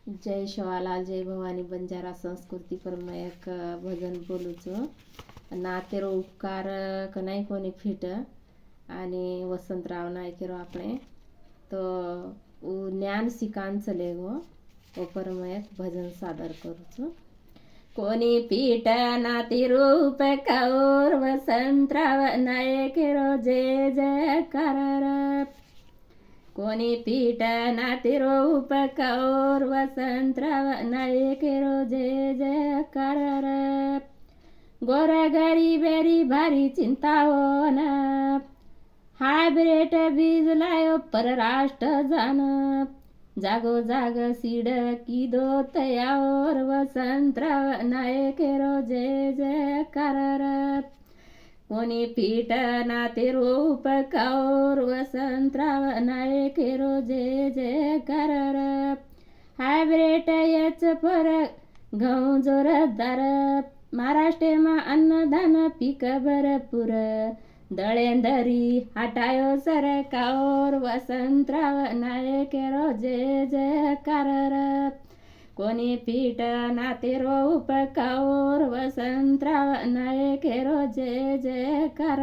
जय शिवालाल जय भवानी बंजारा संस्कृती परमयक भजन बोलूचो नातेरो उपकार कनाई कोणी फिट आणि वसंतराव नायकेरो આપણે तो ज्ञान शिकान चले गो ओ परमयक भजन सादर करूचो कोणी पीठ नाती रूप कौर वसंतराव नायकेरो जय जयकार कोणी पीठ नातीरो उपकौर वसंतराव नायकेरो जय जयकार गोर गरीबेरी भारी चिंताओ न हायब्रेट बीज लायो परराष्ट्र जान जागो जाग सीड की दो तयावर वसंतराव नायकेरो जय जयकार कोणी पीठ नाते रूप कौर वसंतराव नायकेरो जय जयकार हायब्रेट यच पर घऊ जोरदार महाराष्ट्रमा अन्नदान पीक भरपूर दळेंदरी हटायो सरकार वसंतराव नायकेरो जय जयकार कोणी पीठ नातेरो उपकौर वसंतराव नायकेरो जय जयकार